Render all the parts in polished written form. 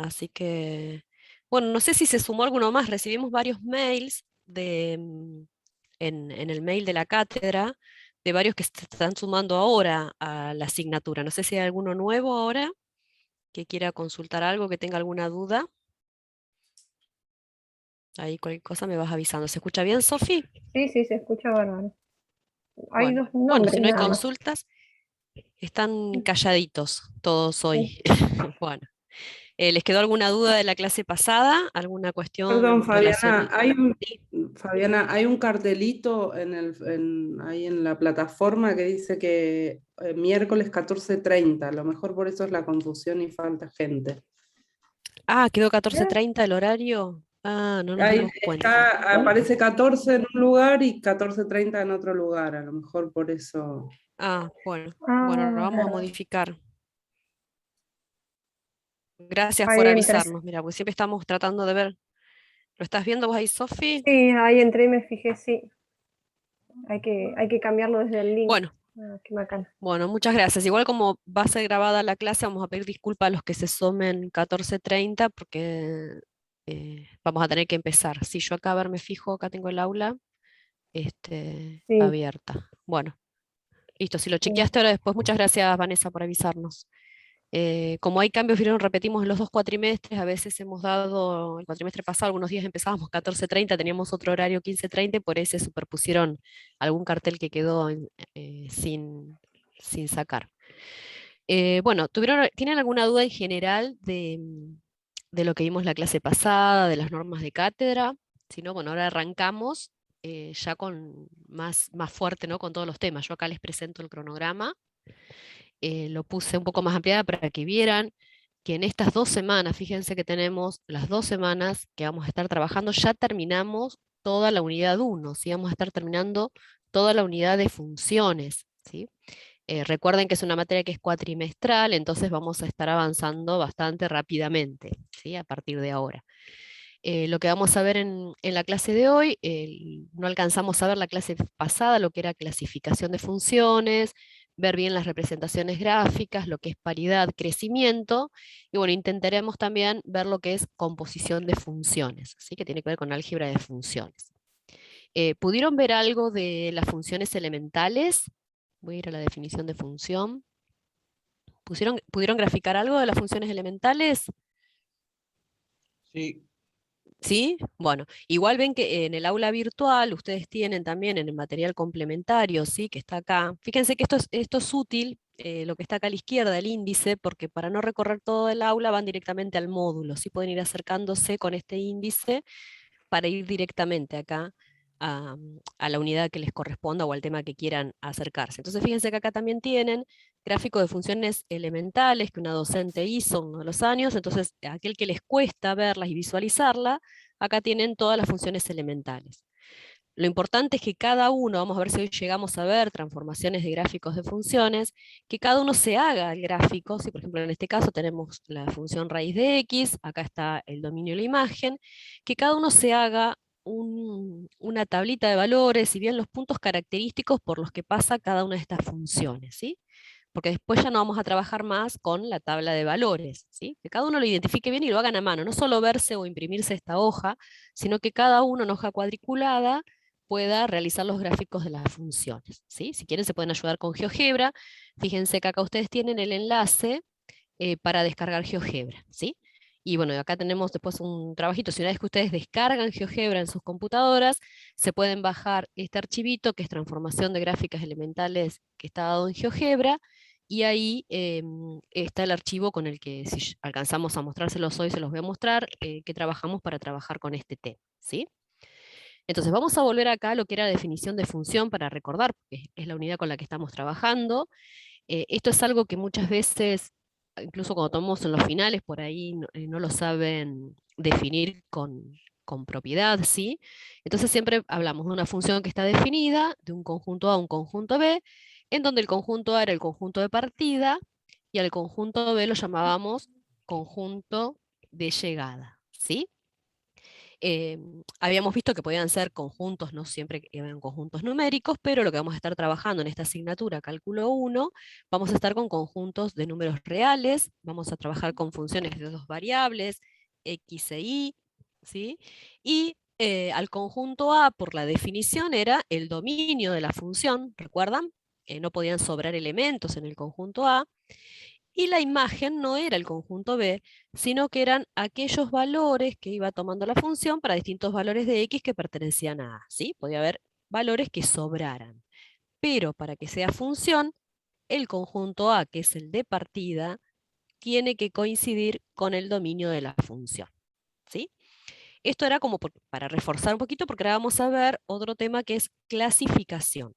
Así que, bueno, no sé si se sumó alguno más. Recibimos varios mails en el mail de la cátedra de varios que se están sumando ahora a la asignatura. No sé si hay alguno nuevo ahora que quiera consultar algo, que tenga alguna duda. Ahí cualquier cosa me vas avisando. ¿Se escucha bien, Sofi? Sí, sí, se escucha bárbaro. Hay Bueno, dos bueno, si nombres no hay nada más. consultas, están calladitos todos Sí. hoy. Bueno, ¿les quedó alguna duda de la clase pasada? ¿Alguna Perdón, cuestión Fabiana, relacionada? Sí. Fabiana, hay un cartelito ahí en la plataforma que dice que miércoles 14:30. A lo mejor por eso es la confusión y falta gente. Ah, quedó ¿Eh? 14:30 el horario. Ah, no nos Ahí dimos cuenta. está, aparece 14 en un lugar y 14:30 en otro lugar. A lo mejor por eso. Ah, bueno, bueno, lo Ah, vamos a verdad. modificar. Gracias Ahí por entré. avisarnos. Mira, pues siempre estamos tratando de ver. ¿Lo estás viendo vos ahí, Sofi? Sí, ahí entré y me fijé, sí. Hay que cambiarlo desde el link. Bueno, Ah, qué bacana. bueno, muchas gracias. Igual como va a ser grabada la clase, vamos a pedir disculpas a los que se sumen 14:30 porque vamos a tener que empezar. Si yo acá, a ver, me fijo, acá tengo el aula Sí, abierta. Bueno, listo. Si lo sí. chequeaste ahora después, muchas gracias, Vanessa, por avisarnos. Como hay cambios, vieron, repetimos en los dos cuatrimestres, a veces hemos dado, el cuatrimestre pasado, algunos días empezábamos 14:30, teníamos otro horario 15:30, y por ahí se superpusieron algún cartel que quedó sin sacar. Bueno, ¿tienen alguna duda en general de lo que vimos la clase pasada, de las normas de cátedra? Si no, bueno, ahora arrancamos ya con más fuerte, ¿no? Con todos los temas. Yo acá les presento el cronograma, lo puse un poco más ampliada para que vieran que en estas 2 semanas, fíjense que tenemos las 2 semanas que vamos a estar trabajando, ya terminamos toda la unidad 1, ¿sí? Vamos a estar terminando toda la unidad de funciones, ¿sí? Recuerden que es una materia que es cuatrimestral, entonces vamos a estar avanzando bastante rápidamente, ¿sí? A partir de ahora. Lo que vamos a ver en la clase de hoy, no alcanzamos a ver la clase pasada, lo que era clasificación de funciones, ver bien las representaciones gráficas, lo que es paridad, crecimiento, y bueno, intentaremos también ver lo que es composición de funciones, ¿sí? Que tiene que ver con álgebra de funciones. ¿Pudieron ver algo de las funciones elementales? Voy a ir a la definición de función. ¿Pudieron graficar algo de las funciones elementales? Sí, ¿Sí? Bueno, igual ven que en el aula virtual ustedes tienen también en el material complementario, ¿sí? Que está acá. Fíjense que esto es útil, lo que está acá a la izquierda, el índice, porque para no recorrer todo el aula van directamente al módulo, ¿sí? Pueden ir acercándose con este índice para ir directamente acá a la unidad que les corresponda o al tema que quieran acercarse. Entonces fíjense que acá también tienen gráfico de funciones elementales que una docente hizo uno de los años, entonces aquel que les cuesta verlas y visualizarla, acá tienen todas las funciones elementales. Lo importante es que cada uno, vamos a ver si hoy llegamos a ver transformaciones de gráficos de funciones, que cada uno se haga el gráfico. Si por ejemplo en este caso tenemos la función raíz de x, acá está el dominio de la imagen, que cada uno se haga una tablita de valores y bien los puntos característicos por los que pasa cada una de estas funciones, ¿sí? Porque después ya no vamos a trabajar más con la tabla de valores, ¿sí? Que cada uno lo identifique bien y lo hagan a mano, no solo verse o imprimirse esta hoja, sino que cada uno en hoja cuadriculada pueda realizar los gráficos de las funciones, ¿sí? Si quieren se pueden ayudar con GeoGebra. Fíjense que acá ustedes tienen el enlace para descargar GeoGebra, ¿sí? Y bueno, acá tenemos después un trabajito. Si una vez que ustedes descargan GeoGebra en sus computadoras, se pueden bajar este archivito que es transformación de gráficas elementales que está dado en GeoGebra, y ahí está el archivo con el que si alcanzamos a mostrárselos hoy, se los voy a mostrar, que trabajamos para trabajar con este tema, ¿sí? Entonces vamos a volver acá a lo que era definición de función para recordar, porque es la unidad con la que estamos trabajando. Esto es algo que muchas veces, incluso cuando tomamos en los finales, por ahí no lo saben definir con propiedad, ¿sí? Entonces siempre hablamos de una función que está definida, de un conjunto A a un conjunto B, en donde el conjunto A era el conjunto de partida, y al conjunto B lo llamábamos conjunto de llegada, ¿sí? Habíamos visto que podían ser conjuntos, no siempre que eran conjuntos numéricos, pero lo que vamos a estar trabajando en esta asignatura, cálculo 1, vamos a estar con conjuntos de números reales, vamos a trabajar con funciones de dos variables, x e y, ¿sí? Y al conjunto A, por la definición, era el dominio de la función, ¿recuerdan? No podían sobrar elementos en el conjunto A, y la imagen no era el conjunto B, sino que eran aquellos valores que iba tomando la función para distintos valores de X que pertenecían a A, ¿sí? Podía haber valores que sobraran. Pero para que sea función, el conjunto A, que es el de partida, tiene que coincidir con el dominio de la función, ¿sí? Esto era como para reforzar un poquito, porque ahora vamos a ver otro tema que es clasificación.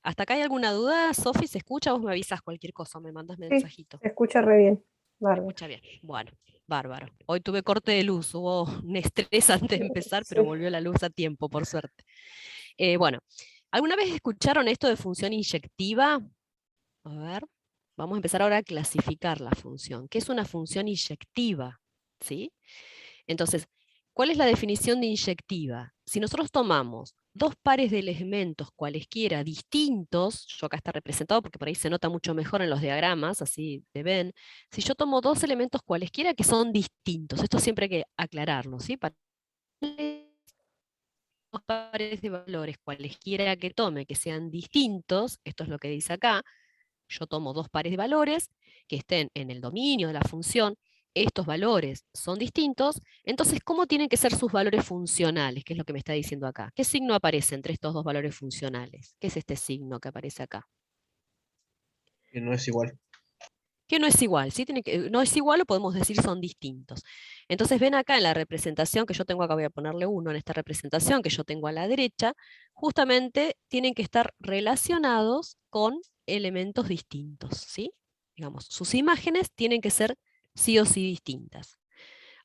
¿Hasta acá hay alguna duda? Sofi, ¿se escucha? Vos me avisas cualquier cosa, me mandas Sí, mensajito. se escucha re bien. Se Bárbaro. escucha bien. Bueno, bárbaro. Hoy tuve corte de luz, hubo un estrés antes de empezar, pero Sí. volvió la luz a tiempo, por suerte. Bueno, ¿alguna vez escucharon esto de función inyectiva? A ver, vamos a empezar ahora a clasificar la función. ¿Qué es una función inyectiva? ¿Sí? Entonces, ¿cuál es la definición de inyectiva? Si nosotros tomamos dos pares de elementos cualesquiera distintos, yo acá está representado porque por ahí se nota mucho mejor en los diagramas, así te ven. Si yo tomo dos elementos cualesquiera que son distintos, esto siempre hay que aclararlo, ¿sí? Para dos pares de valores cualesquiera que tome que sean distintos, esto es lo que dice acá, yo tomo dos pares de valores que estén en el dominio de la función, estos valores son distintos, entonces, ¿cómo tienen que ser sus valores funcionales? ¿Qué es lo que me está diciendo acá? ¿Qué signo aparece entre estos dos valores funcionales? ¿Qué es este signo que aparece acá? Que no es igual. Que no es igual, ¿sí? No es igual o podemos decir son distintos. Entonces ven acá en la representación que yo tengo acá, voy a ponerle 1 en esta representación que yo tengo a la derecha, justamente tienen que estar relacionados con elementos distintos, ¿sí? Digamos, sus imágenes tienen que ser sí o sí distintas.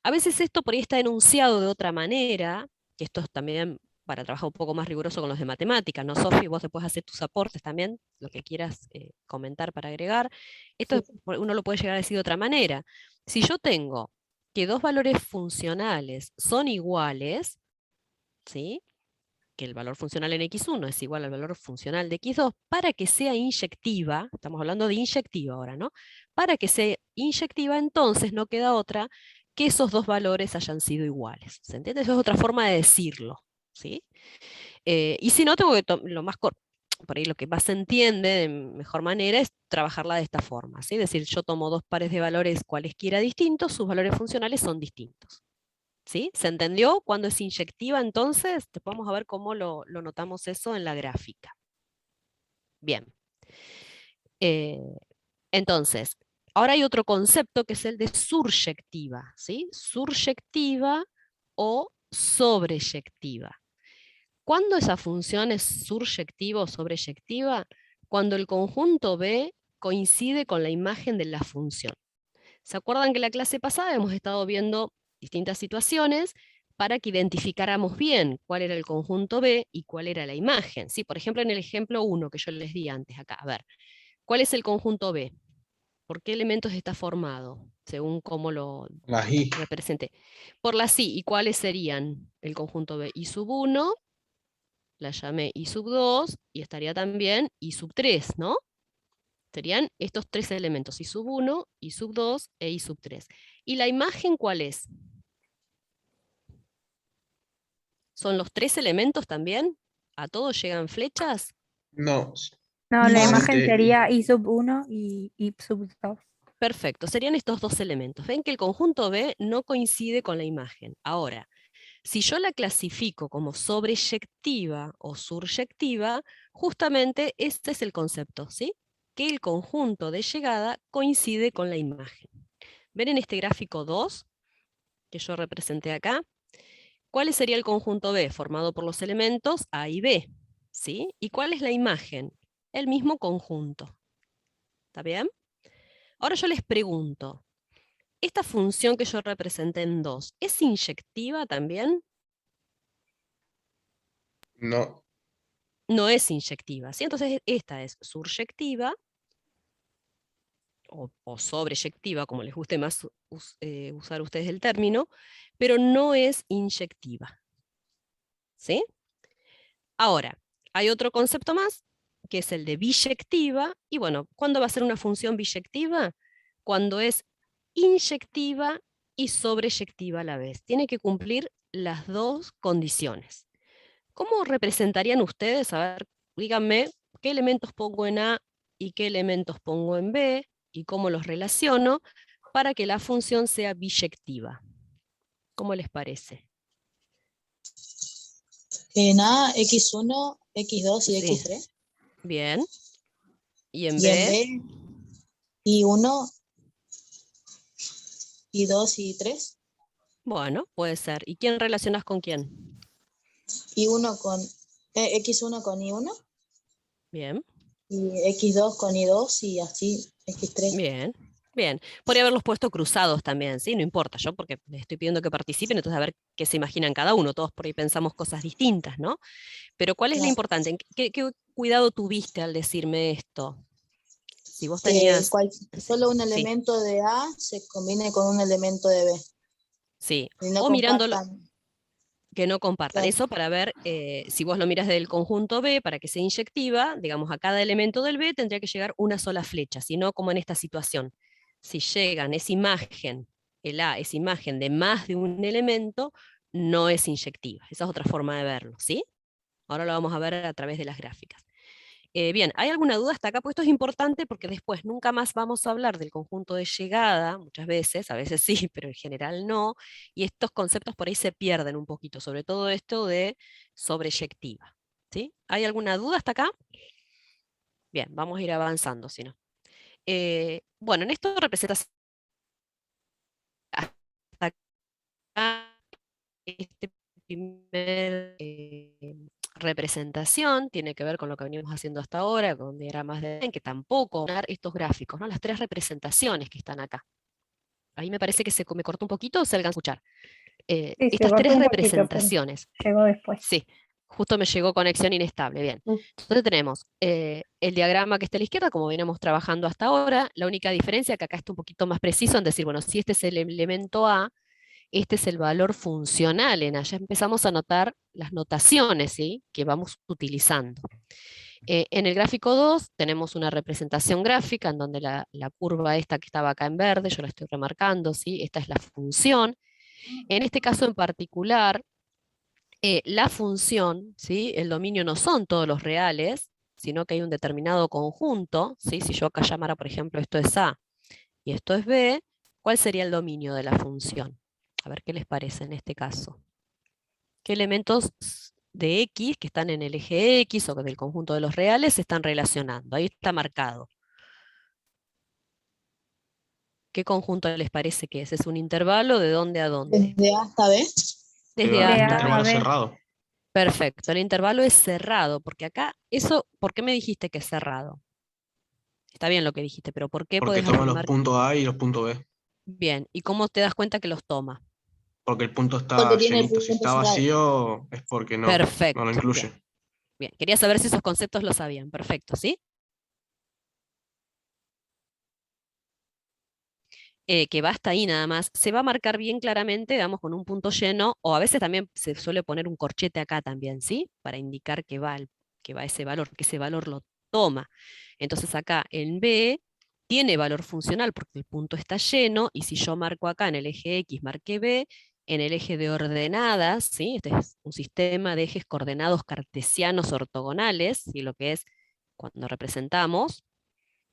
A veces esto por ahí está enunciado de otra manera, que esto es también para trabajar un poco más riguroso con los de matemáticas, ¿no, Sofi? Vos después hacer tus aportes también, lo que quieras comentar para agregar. Esto Sí. uno lo puede llegar a decir de otra manera. Si yo tengo que dos valores funcionales son iguales, ¿sí? Que el valor funcional en x1 es igual al valor funcional de x2, para que sea inyectiva, estamos hablando de inyectiva ahora, ¿no? Para que sea inyectiva, entonces no queda otra que esos dos valores hayan sido iguales. ¿Se entiende? Eso es otra forma de decirlo, ¿sí? Y si no, tengo que lo más por ahí lo que más se entiende de mejor manera es trabajarla de esta forma, ¿sí? Es decir, yo tomo dos pares de valores cualesquiera distintos, sus valores funcionales son distintos. ¿Sí? ¿Se entendió? Cuando es inyectiva, entonces, después vamos a ver cómo lo notamos eso en la gráfica. Bien. Eh, entonces, ahora hay otro concepto que es el de suryectiva, ¿sí? Suryectiva o sobreyectiva. ¿Cuándo esa función es suryectiva o sobreyectiva? Cuando el conjunto B coincide con la imagen de la función. ¿Se acuerdan que en la clase pasada hemos estado viendo distintas situaciones para que identificáramos bien cuál era el conjunto B y cuál era la imagen? ¿Sí? Por ejemplo, en el ejemplo 1 que yo les di antes acá, a ver, ¿cuál es el conjunto B? ¿Por qué elementos está formado? Según cómo lo Las I. representé. Por las I. ¿Y cuáles serían el conjunto B? I sub 1, la llamé I sub 2, y estaría también I sub 3, ¿no? Serían estos tres elementos, I sub 1, I sub 2 e I sub 3. ¿Y la imagen cuál es? ¿Son los tres elementos también? ¿A todos llegan flechas? No. No, la imagen solamente sería I sub 1 y I sub 2. Perfecto, serían estos dos elementos. Ven que el conjunto B no coincide con la imagen. Ahora, si yo la clasifico como sobreyectiva o suryectiva, justamente este es el concepto, ¿sí? Que el conjunto de llegada coincide con la imagen. ¿Ven en este gráfico 2 que yo representé acá? ¿Cuál sería el conjunto B? Formado por los elementos A y B, ¿sí? ¿Y cuál es la imagen? El mismo conjunto. ¿Está bien? Ahora yo les pregunto, ¿esta función que yo representé en 2 es inyectiva también? no. No es inyectiva, ¿sí? Entonces esta es suryectiva o sobreyectiva, como les guste más usar ustedes el término, pero no es inyectiva. ¿Sí? Ahora, hay otro concepto más, que es el de biyectiva, y bueno, ¿cuándo va a ser una función biyectiva? Cuando es inyectiva y sobreyectiva a la vez. Tiene que cumplir las dos condiciones. ¿Cómo representarían ustedes? A ver, díganme, ¿qué elementos pongo en A y qué elementos pongo en B? Y cómo los relaciono para que la función sea biyectiva. ¿Cómo les parece? En A, X1, X2 y Sí. X3. Bien. ¿Y en Y B? en B, Y1, Y2 y 3. Bueno, puede ser. ¿Y quién relacionas con quién? Y1 con X1 con Y1 Bien, y X2 con Y2 y así X3. bien, bien. Podría haberlos puesto cruzados también, ¿sí? No importa, yo porque les estoy pidiendo que participen, entonces a ver qué se imaginan cada uno. Todos por ahí pensamos cosas distintas, ¿no? Pero ¿cuál es lo Claro. importante? ¿Qué cuidado tuviste al decirme esto? Si vos Que tenías... solo un Sí, elemento de A se combine con un elemento de B. sí. Y no O mirándolo, compartan. que no compartan. Claro. Eso para ver, si vos lo miras del conjunto B, para que sea inyectiva, digamos, a cada elemento del B tendría que llegar una sola flecha, sino como en esta situación. Si llegan esa imagen, el A, esa imagen de más de un elemento, no es inyectiva. Esa es otra forma de verlo, ¿sí? Ahora lo vamos a ver a través de las gráficas. Bien, ¿hay alguna duda hasta acá? Pues esto es importante porque después nunca más vamos a hablar del conjunto de llegada, muchas veces, a veces sí, pero en general no, y estos conceptos por ahí se pierden un poquito, sobre todo esto de sobreyectiva. ¿Sí? ¿Hay alguna duda hasta acá? Bien, vamos a ir avanzando, si no. Bueno, en esto representa hasta acá este primer representación tiene que ver con lo que venimos haciendo hasta ahora, con diagramas de que tampoco estos gráficos, ¿no? Las tres representaciones que están acá. Ahí me parece que me cortó un poquito, o se alcanza a escuchar. Sí, se Estas cortó tres un poquito, pero representaciones. llegó después. Sí, justo me llegó conexión inestable, bien. Entonces tenemos el diagrama que está a la izquierda, como venimos trabajando hasta ahora. La única diferencia que acá está un poquito más preciso en decir, bueno, si este es el elemento A, este es el valor funcional en A. Ya empezamos a notar las notaciones, ¿sí?, que vamos utilizando. En el gráfico 2 tenemos una representación gráfica en donde la curva esta que estaba acá en verde, yo la estoy remarcando, ¿sí? Esta es la función. En este caso en particular, la función, ¿sí?, el dominio no son todos los reales, sino que hay un determinado conjunto, ¿sí? Si yo acá llamara, por ejemplo, esto es A y esto es B, ¿cuál sería el dominio de la función? A ver qué les parece en este caso. ¿Qué elementos de X que están en el eje X o del conjunto de los reales se están relacionando? Ahí está marcado. ¿Qué conjunto les parece que es? ¿Es un intervalo de dónde a dónde? Desde A hasta B. Desde De A A hasta a intervalo B. cerrado. Perfecto, el intervalo es cerrado, porque acá, eso, ¿por qué me dijiste que es cerrado? Está bien lo que dijiste, pero ¿por qué Porque podés toma los afirmar? puntos A y los puntos B. Bien, ¿y cómo te das cuenta que los toma? Porque el punto Porque está tiene el llenito. Si punto está cerrado. vacío, es porque no lo Perfecto, bien, incluye. bien. Quería saber si esos conceptos los sabían. Perfecto, ¿sí? Que va hasta ahí nada más, se va a marcar bien claramente, digamos, con un punto lleno, o a veces también se suele poner un corchete acá también, ¿sí? Para indicar que va ese valor, que ese valor lo toma. Entonces acá en B tiene valor funcional porque el punto está lleno, y si yo marco acá en el eje X, marqué B, en el eje de ordenadas, ¿sí? Este es un sistema de ejes coordenados cartesianos ortogonales, y lo que es cuando representamos,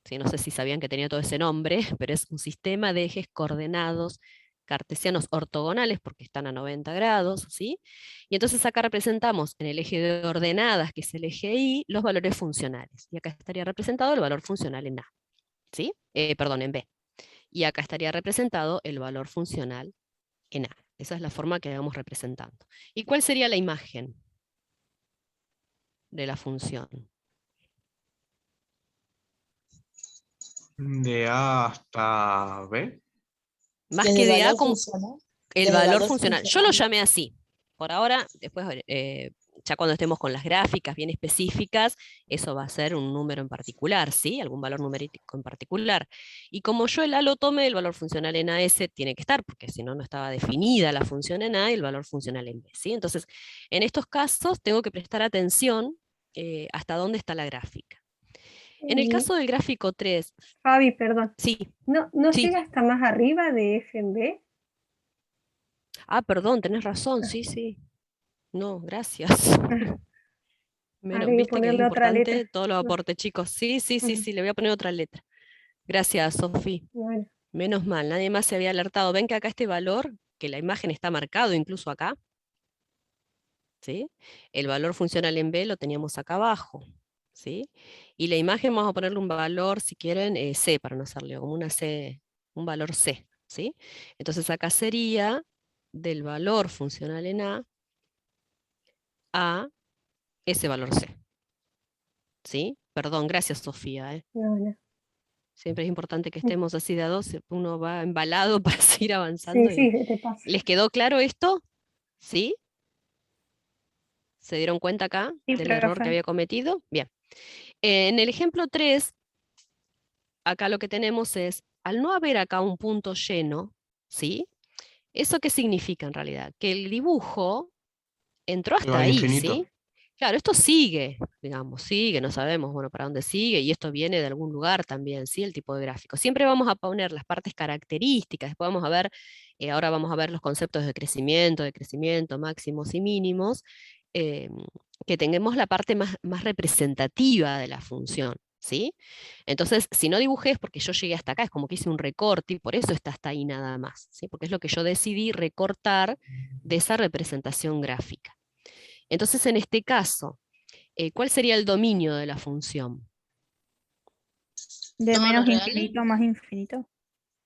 ¿sí? No sé si sabían que tenía todo ese nombre, pero es un sistema de ejes coordenados cartesianos ortogonales porque están a 90 grados, ¿sí? Y entonces acá representamos en el eje de ordenadas, que es el eje Y, los valores funcionales. Y acá estaría representado el valor funcional en A, ¿sí? Perdón, en B. Y acá estaría representado el valor funcional en A. Esa es la forma que vamos representando. ¿Y cuál sería la imagen de la función? De A hasta B. Más Desde que el de A, valor como funcional. el Desde el valor valor funcional. Yo lo funcional. llamé así. Por ahora, después ya cuando estemos con las gráficas bien específicas, eso va a ser un número en particular, ¿sí? Algún valor numérico en particular. Y como yo el A lo tomé, el valor funcional en A ese tiene que estar, porque si no, no estaba definida la función en A y el valor funcional en B, ¿sí? Entonces, en estos casos tengo que prestar atención hasta dónde está la gráfica. En el caso del gráfico 3, Fabi, perdón. sí, ¿No sí. llega hasta más arriba de F en B? Ah, perdón, tenés razón, sí, sí. No, gracias. Habría que Viste que es ponerle otra importante letra. todos los aportes, chicos. Sí, sí, sí, Ujú. sí, le voy a poner otra letra. Gracias, Sofi. Bueno, Menos mal, nadie más se había alertado. Ven que acá este valor, que la imagen está marcado incluso acá, ¿sí? El valor funcional en B lo teníamos acá abajo, ¿sí? Y la imagen vamos a ponerle un valor, si quieren, C, para no hacerle como una C, un valor C, ¿sí? Entonces acá sería del valor funcional en a ese valor C, ¿sí? Perdón, gracias, Sofía, ¿eh? no. Siempre es importante que estemos así de a dos, uno va embalado para seguir avanzando. Sí, te pasa. ¿Les quedó claro esto? ¿Sí? ¿Se dieron cuenta acá Sí, del error que profe. había cometido? Bien. En el ejemplo 3, acá lo que tenemos es, al no haber acá un punto lleno, ¿sí? ¿Eso qué significa en realidad? Que el dibujo entró Que va hasta al ahí, infinito. ¿sí? Claro, esto sigue, digamos, sigue, no sabemos, bueno, para dónde sigue, y esto viene de algún lugar también, ¿sí? El tipo de gráfico. Siempre vamos a poner las partes características, después vamos a ver, ahora vamos a ver los conceptos de crecimiento, máximos y mínimos, eh, que tengamos la parte más representativa de la función, ¿sí? Entonces, si no dibujé es porque yo llegué hasta acá, es como que hice un recorte, y por eso está hasta ahí nada más, ¿sí? Porque es lo que yo decidí recortar de esa representación gráfica. Entonces, en este caso, ¿cuál sería el dominio de la función? De ¿Todos menos los reales? infinito a más infinito.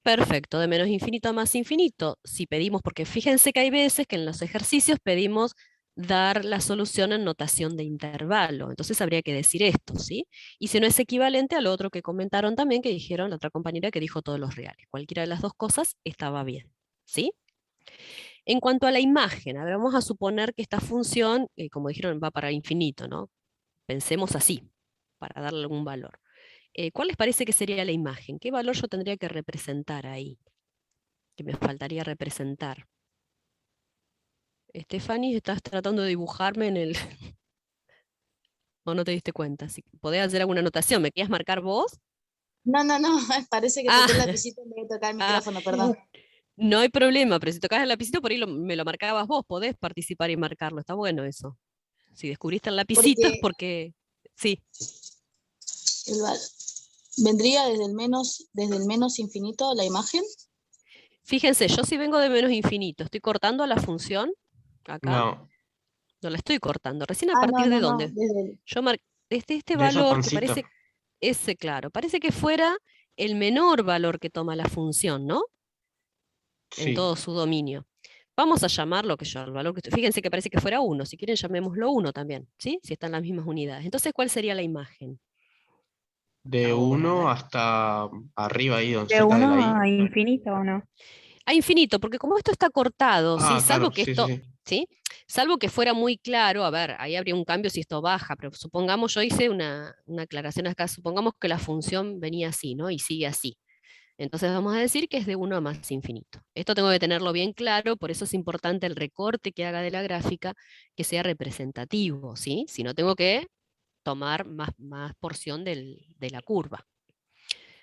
Perfecto, de menos infinito a más infinito. Si pedimos, porque fíjense que hay veces que en los ejercicios pedimos dar la solución en notación de intervalo. Entonces habría que decir esto, ¿sí? Y si no es equivalente al otro que comentaron también, que dijeron la otra compañera que dijo todos los reales. Cualquiera de las dos cosas estaba bien, ¿sí? En cuanto a la imagen, a ver, vamos a suponer que esta función, como dijeron, va para infinito, ¿no? Pensemos así, para darle algún valor. ¿Cuál les parece que sería la imagen? ¿Qué valor yo tendría que representar ahí? Que me faltaría representar. Stephanie, ¿estás tratando de dibujarme en el... ¿O no te diste cuenta? Si podés hacer alguna anotación, ¿me querías marcar vos? No, parece que Ah, toqué el lapicito en vez de tocar el ah, micrófono, perdón. no hay problema, pero si tocas el lapicito, por ahí me lo marcabas vos, podés participar y marcarlo, está bueno eso. Si descubriste el lapicito es Porque porque... Sí, el val- vendría desde el menos infinito la imagen. fíjense, yo si vengo de menos infinito, ¿estoy cortando a la función acá? No, No la estoy cortando. ¿Recién a Ah, partir de no, dónde? desde el, Yo desde este de esos valor que pancitos. parece, ese claro, parece que fuera el menor valor que toma la función, ¿no? En Sí. todo su dominio. Vamos a llamarlo, que yo, el valor que fíjense que parece que fuera 1, si quieren llamémoslo 1 también, ¿sí? Si están las mismas unidades. Entonces, ¿cuál sería la imagen? De Ahora, a 1 ver. hasta arriba ahí, De cerca de la 1 I. a infinito, ¿o no? A infinito, porque como esto está cortado, ¿sí? Ah, Salvo claro, que sí, sí, esto, sí. ¿sí? Salvo que fuera muy claro, a ver, ahí habría un cambio si esto baja, pero supongamos, yo hice una aclaración acá, supongamos que la función venía así, ¿no? Y sigue así. Entonces vamos a decir que es de 1 a más infinito. Esto tengo que tenerlo bien claro, por eso es importante el recorte que haga de la gráfica, que sea representativo, ¿sí? Si no tengo que tomar más porción de la curva.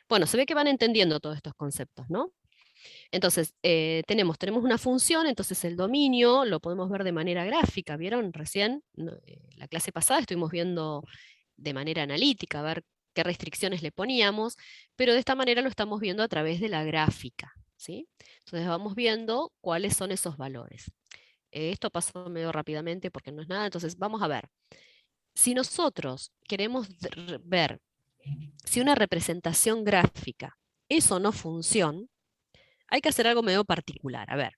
Bueno, se ve que van entendiendo todos estos conceptos, ¿no? Entonces, tenemos una función, entonces el dominio lo podemos ver de manera gráfica, ¿vieron? Recién, la clase pasada estuvimos viendo de manera analítica, a ver qué restricciones le poníamos, pero de esta manera lo estamos viendo a través de la gráfica, ¿sí? Entonces vamos viendo cuáles son esos valores. Esto pasó medio rápidamente porque no es nada, entonces vamos a ver. Si nosotros queremos ver si una representación gráfica es o no función, hay que hacer algo medio particular. A ver,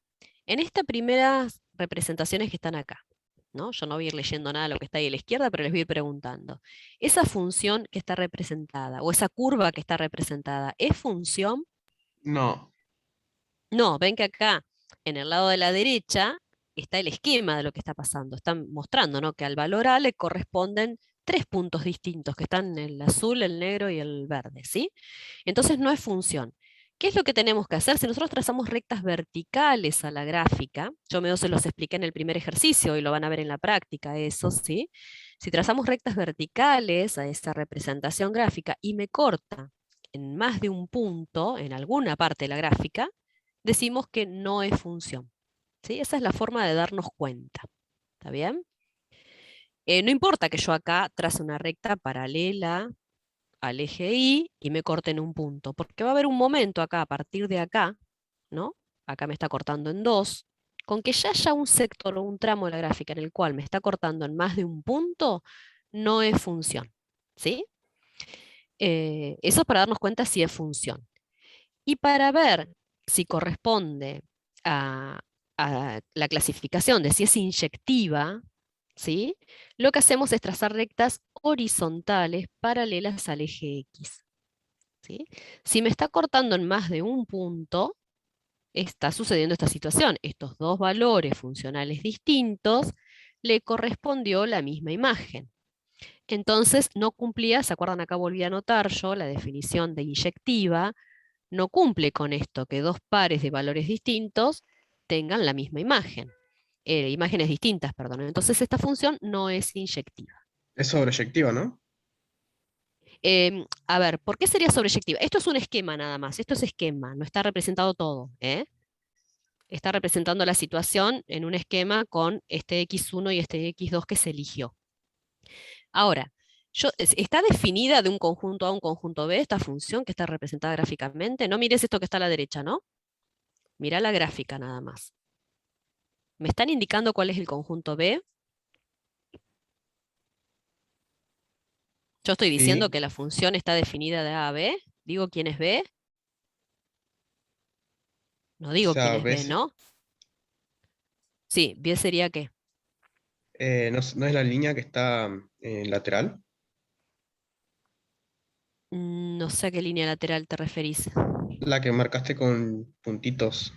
en estas primeras representaciones que están acá, ¿no? Yo no voy a ir leyendo nada de lo que está ahí a la izquierda, pero les voy a ir preguntando. ¿Esa función que está representada, o esa curva que está representada, es función? No, No, ven que acá, en el lado de la derecha, está el esquema de lo que está pasando. Están mostrando, ¿no?, que al valor A le corresponden 3 puntos distintos, que están el azul, el negro y el verde, ¿sí? Entonces no es función. ¿Qué es lo que tenemos que hacer? Si nosotros trazamos rectas verticales a la gráfica, yo medio se los expliqué en el primer ejercicio y lo van a ver en la práctica, eso, ¿sí? Si trazamos rectas verticales a esa representación gráfica y me corta en más de un punto, en alguna parte de la gráfica, decimos que no es función, ¿sí? Esa es la forma de darnos cuenta, ¿está bien? No importa que yo acá trace una recta paralela al eje Y y me corte en un punto, porque va a haber un momento acá, a partir de acá, ¿no? Acá me está cortando en 2, con que ya haya un sector o un tramo de la gráfica en el cual me está cortando en más de un punto, no es función, ¿sí? Eso es para darnos cuenta si es función. Y para ver si corresponde a, a la clasificación de si es inyectiva, ¿sí?, lo que hacemos es trazar rectas horizontales paralelas al eje X, ¿sí? Si me está cortando en más de un punto, está sucediendo esta situación. Estos dos valores funcionales distintos le correspondió la misma imagen. Entonces no cumplía, ¿se acuerdan? Acá volví a anotar yo la definición de inyectiva. No cumple con esto, que dos pares de valores distintos tengan la misma imagen. Imágenes distintas, perdón. Entonces esta función no es inyectiva. Es sobreyectiva, ¿no? A ver, ¿por qué sería sobreyectiva? Esto es un esquema nada más, esto es esquema, no está representado todo, ¿eh? Está representando la situación en un esquema con este x1 y este x2 que se eligió. Ahora, ¿está definida de un conjunto A a un conjunto B esta función que está representada gráficamente? No mires esto que está a la derecha, ¿no? Mira la gráfica nada más. ¿Me están indicando cuál es el conjunto B? Yo estoy diciendo Sí. que la función está definida de A a B. ¿Digo quién es B? No O digo quién sea, es B, ves, ¿no? Sí, B sería ¿qué? no es la línea que está lateral. No sé a qué línea lateral te referís. La que marcaste con puntitos.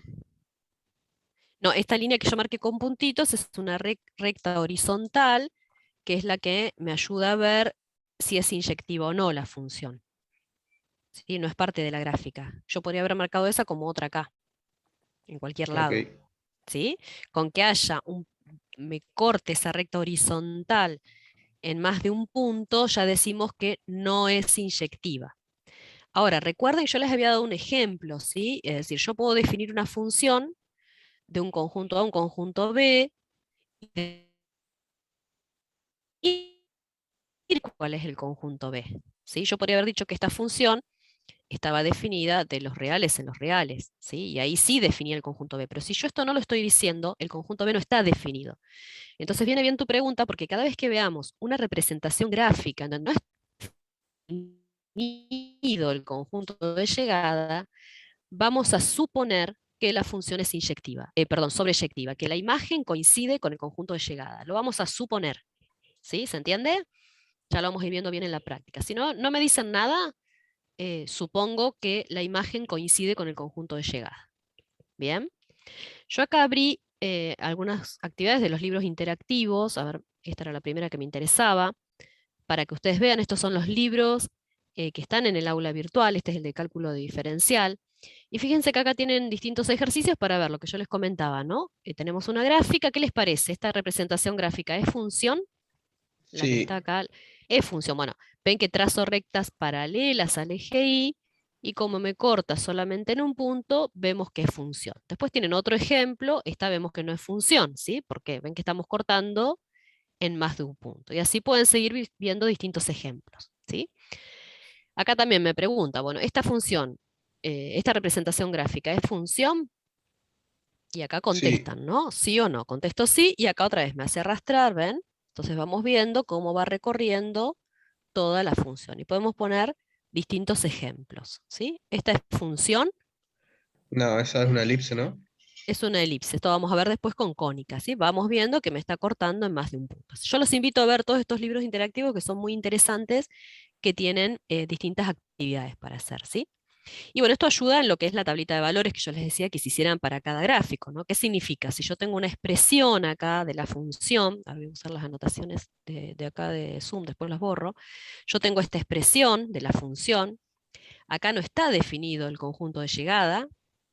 No, esta línea que yo marqué con puntitos es una recta horizontal, que es la que me ayuda a ver si es inyectiva o no la función. ¿Sí? No es parte de la gráfica. Yo podría haber marcado esa como otra acá, en cualquier Ok. lado. ¿Sí? Con que me corte esa recta horizontal en más de un punto, ya decimos que no es inyectiva. Ahora, recuerden, yo les había dado un ejemplo, ¿sí? Es decir, yo puedo definir una función de un conjunto A a un conjunto B y decir cuál es el conjunto B, ¿sí? Yo podría haber dicho que esta función estaba definida de los reales en los reales, ¿sí? Y ahí sí definía el conjunto B, pero si yo esto no lo estoy diciendo, el conjunto B no está definido. Entonces viene bien tu pregunta, porque cada vez que veamos una representación gráfica en donde no es definido el conjunto de llegada, vamos a suponer que la función es inyectiva, perdón, sobreyectiva, que la imagen coincide con el conjunto de llegada. Lo vamos a suponer, ¿sí? ¿Se entiende? Ya lo vamos a ir viendo bien en la práctica. Si no, no me dicen nada, supongo que la imagen coincide con el conjunto de llegada. Bien. Yo acá abrí algunas actividades de los libros interactivos. A ver, esta era la primera que me interesaba. Para que ustedes vean, estos son los libros que están en el aula virtual. Este es el de cálculo de diferencial. Y fíjense que acá tienen distintos ejercicios para ver lo que yo les comentaba, ¿no? Tenemos una gráfica. ¿Qué les parece? ¿Esta representación gráfica es función? La que está Sí. acá es función. Bueno, ven que trazo rectas paralelas al eje y como me corta solamente en un punto, vemos que es función. Después tienen otro ejemplo, esta vemos que no es función, ¿sí? Porque ven que estamos cortando en más de un punto. Y así pueden seguir viendo distintos ejemplos, ¿sí? Acá también me pregunta, bueno, esta función, esta representación gráfica, ¿es función? Y acá Sí. contestan, ¿no? ¿Sí o no? Contesto sí, y acá otra vez me hace arrastrar, ¿ven? Entonces vamos viendo cómo va recorriendo toda la función. Y podemos poner distintos ejemplos, ¿sí? Esta es función, No, esa es una elipse, ¿no? es una elipse. Esto vamos a ver después con cónica, ¿sí? Vamos viendo que me está cortando en más de un punto. Yo los invito a ver todos estos libros interactivos que son muy interesantes, que tienen distintas actividades para hacer, ¿sí? Y bueno, esto ayuda en lo que es la tablita de valores que yo les decía que se hicieran para cada gráfico, ¿no? ¿Qué significa? Si yo tengo una expresión acá de la función, ahora voy a usar las anotaciones de acá de Zoom, después las borro, yo tengo esta expresión de la función, acá no está definido el conjunto de llegada,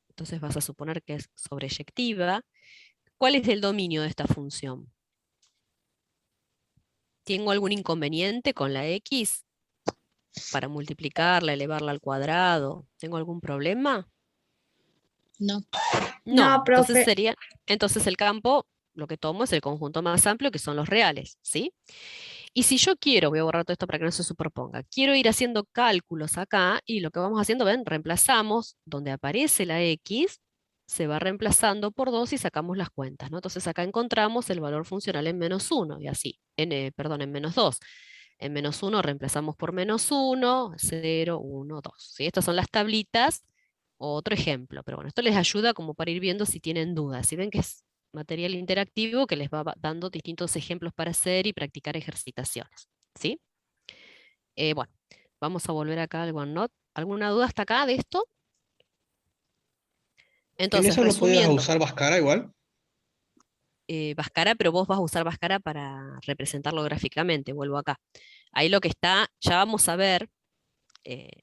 entonces vas a suponer que es sobreyectiva. ¿Cuál es el dominio de esta función? ¿Tengo algún inconveniente con la x para multiplicarla, elevarla al cuadrado? ¿Tengo algún problema? No. No, No, profe. entonces el campo, lo que tomo es el conjunto más amplio, que son los reales, ¿sí? Y si yo quiero, voy a borrar todo esto para que no se superponga, quiero ir haciendo cálculos acá, y lo que vamos haciendo, ven, reemplazamos, donde aparece la x, se va reemplazando por 2 y sacamos las cuentas, ¿no? Entonces acá encontramos el valor funcional en -1, y así, perdón, en -2. En -1 reemplazamos por -1, 0, 1, 2. ¿Sí? Estas son las tablitas. Otro ejemplo, pero bueno, esto les ayuda como para ir viendo si tienen dudas. Si ven que es material interactivo que les va dando distintos ejemplos para hacer y practicar ejercitaciones. ¿Sí? Bueno, vamos a volver acá al OneNote. ¿Alguna duda hasta acá de esto? ¿En Entonces, eso no podías resumiendo, usar Bhaskara igual? Bhaskara, pero vos vas a usar Bhaskara para representarlo gráficamente, vuelvo acá. Ahí lo que está, ya vamos a ver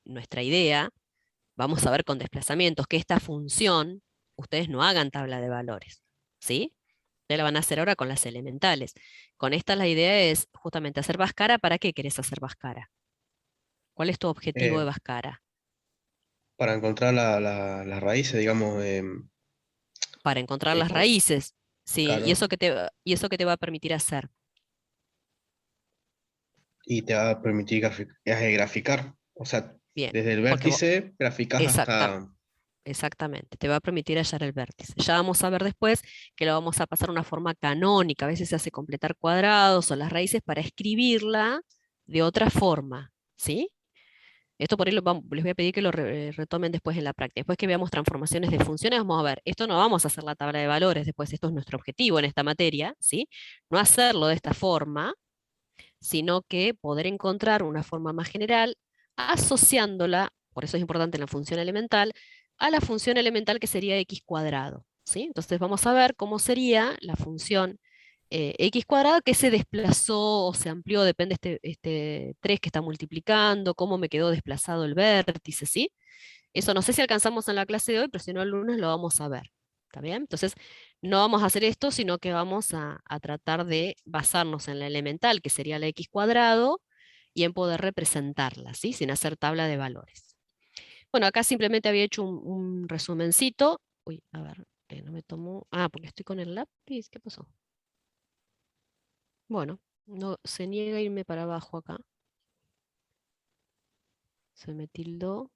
nuestra idea, vamos a ver con desplazamientos que esta función, ustedes no hagan tabla de valores, ¿sí? Ya la van a hacer ahora con las elementales. Con esta la idea es justamente hacer Bhaskara. ¿Para qué querés hacer Bhaskara? ¿Cuál es tu objetivo de Eh, Bhaskara? para encontrar las raíces, digamos, Para encontrar las con- raíces, ¿sí? ¿Y claro, eso qué te va a permitir hacer? y te va a permitir graficar. O sea, Bien, desde el porque vértice graficás exacta, hasta... exactamente, te va a permitir hallar el vértice. Ya vamos a ver después que lo vamos a pasar a una forma canónica, a veces se hace completar cuadrados o las raíces para escribirla de otra forma, ¿sí? Esto por ahí les voy a pedir que lo retomen después en la práctica. Después que veamos transformaciones de funciones, vamos a ver, esto no vamos a hacer la tabla de valores, después esto es nuestro objetivo en esta materia, ¿sí? No hacerlo de esta forma, sino que poder encontrar una forma más general asociándola, por eso es importante la función elemental, a la función elemental que sería x cuadrado, ¿sí? Entonces vamos a ver cómo sería la función x cuadrado que se desplazó o se amplió, depende este 3 que está multiplicando, cómo me quedó desplazado el vértice, ¿sí? Eso no sé si alcanzamos en la clase de hoy, pero si no el lunes lo vamos a ver. ¿Está bien? Entonces, no vamos a hacer esto, sino que vamos a tratar de basarnos en la elemental, que sería la x cuadrado, y en poder representarla, ¿sí? Sin hacer tabla de valores. Bueno, acá simplemente había hecho un resumencito. Uy, a ver, no me tomó. Ah, porque estoy con el lápiz. ¿Qué pasó? Bueno, no se niega a irme para abajo acá. Se me tildó.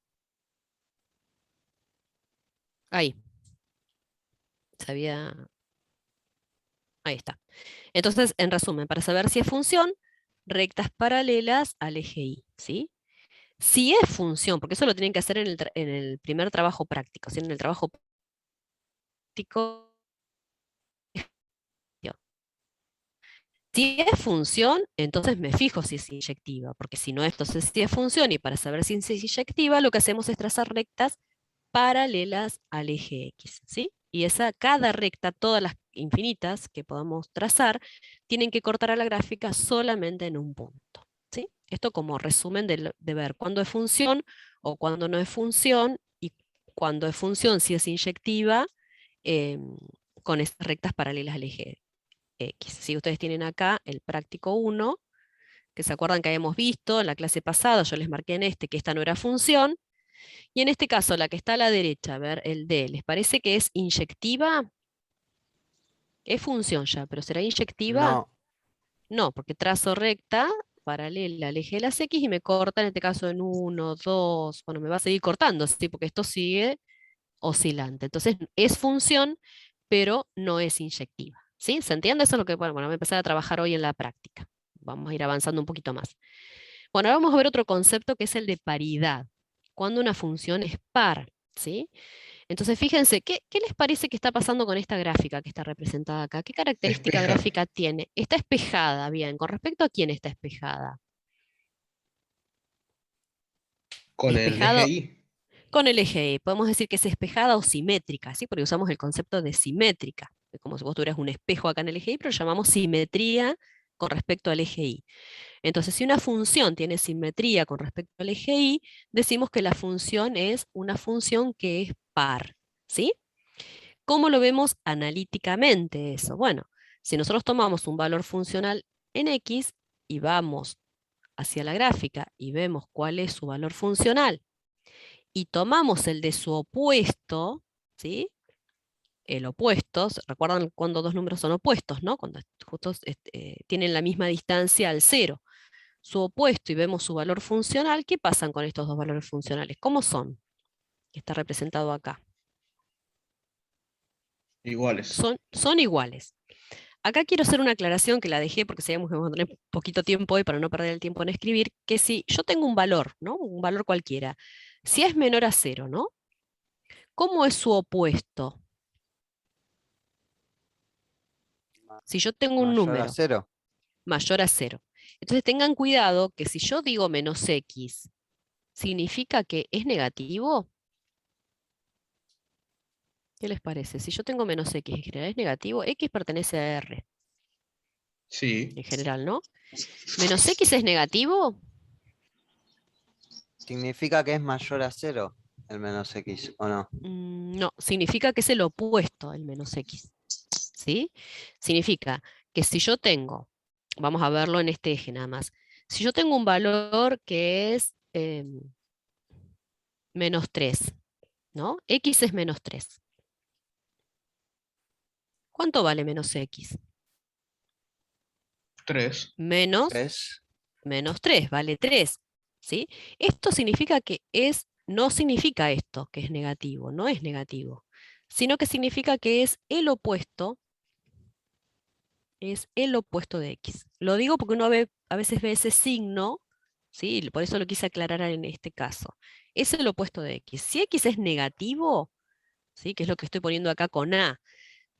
Ahí. Ahí está. Entonces, en resumen, para saber si es función, rectas paralelas al eje Y, ¿sí? Si es función, porque eso lo tienen que hacer en el primer trabajo práctico, ¿sí? En el trabajo práctico, si es función, entonces me fijo si es inyectiva, porque si no, entonces si es función, y para saber si es inyectiva, lo que hacemos es trazar rectas paralelas al eje X, ¿sí? Y cada recta, todas las infinitas que podamos trazar, tienen que cortar a la gráfica solamente en un punto, ¿sí? Esto como resumen de ver cuándo es función o cuándo no es función, y cuando es función, si es inyectiva, em, con estas rectas paralelas al eje X. Si ustedes tienen acá el práctico 1, que se acuerdan que habíamos visto en la clase pasada, yo les marqué en que esta no era función, y en este caso, la que está a la derecha, a ver, el D, ¿les parece que es inyectiva? Es función ya, pero ¿será inyectiva? No, No, porque trazo recta paralela al eje de las X y me corta en este caso en 1, 2, bueno, me va a seguir cortando, ¿sí? Porque esto sigue oscilante. Entonces es función, pero no es inyectiva, ¿sí? ¿Se entiende? Eso es lo que, bueno, voy a empezar a trabajar hoy en la práctica. Vamos a ir avanzando un poquito más. Bueno, ahora vamos a ver otro concepto que es el de paridad. Cuando una función es par, ¿sí? Entonces, fíjense, ¿qué les parece que está pasando con esta gráfica que está representada acá? ¿Qué característica Espeja gráfica tiene? Está espejada, bien. ¿Con respecto a quién está espejada? con el eje Espejado Y. con el eje Y. Podemos decir que es espejada o simétrica, ¿sí? Porque usamos el concepto de simétrica. Es como si vos tuvieras un espejo acá en el eje Y, pero lo llamamos simetría con respecto al eje Y. Entonces, si una función tiene simetría con respecto al eje Y, decimos que la función es una función que es par, ¿sí? ¿Cómo lo vemos analíticamente eso? Bueno, si nosotros tomamos un valor funcional en X y vamos hacia la gráfica y vemos cuál es su valor funcional, y tomamos el de su opuesto, ¿sí? El opuesto, ¿recuerdan cuando dos números son opuestos, no? Cuando justo tienen la misma distancia al cero. Su opuesto y vemos su valor funcional, ¿qué pasan con estos dos valores funcionales? ¿Cómo son? Está representado acá. Iguales. Son iguales. Acá quiero hacer una aclaración que la dejé porque sabíamos que vamos a tener poquito tiempo hoy para no perder el tiempo en escribir, que si yo tengo un valor, ¿no? Un valor cualquiera, si es menor a 0, ¿no? ¿Cómo es su opuesto? Si yo tengo un Mayor a número 0. mayor a 0. Entonces tengan cuidado que si yo digo menos x, ¿significa que es negativo? ¿Qué les parece? Si yo tengo menos x en general, ¿es negativo? X pertenece a R, Sí. en general, ¿no? ¿Menos x es negativo? ¿Significa que es mayor a 0 el menos x o no? No, significa que es el opuesto el menos x. ¿Sí? Significa que si yo tengo, vamos a verlo en este eje nada más, si yo tengo un valor que es menos 3, ¿no? X es menos 3. ¿Cuánto vale menos x? 3. Menos 3. menos 3, vale 3. ¿Sí? Esto significa que no significa esto, que es negativo, no es negativo, sino que significa que es el opuesto de x. Lo digo porque uno a veces ve ese signo, ¿sí? Por eso lo quise aclarar en este caso. Es el opuesto de x. Si x es negativo, ¿sí? Que es lo que estoy poniendo acá con A,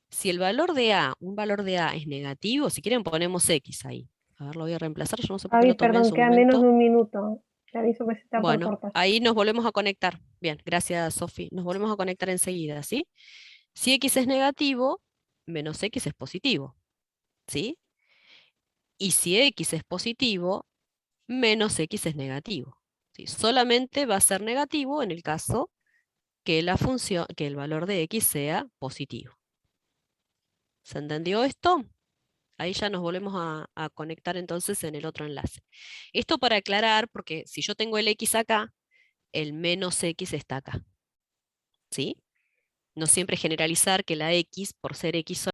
si el valor de A, un valor de A es negativo, si quieren ponemos x ahí. A ver, lo voy a reemplazar, yo no sé por qué Javi, lo tomé en perdón, su queda menos momento. de un minuto. Te aviso que se está por Bueno, cortar. ahí nos volvemos a conectar. Bien, gracias, Sofi. Nos volvemos a conectar enseguida, ¿sí? Si x es negativo, menos x es positivo, ¿sí? Y si x es positivo, menos x es negativo, ¿sí? Solamente va a ser negativo en el caso que que el valor de x sea positivo. ¿Se entendió esto? Ahí ya nos volvemos a conectar entonces en el otro enlace. Esto para aclarar, porque si yo tengo el x acá, el menos x está acá. ¿Sí? No siempre generalizar que la x, por ser x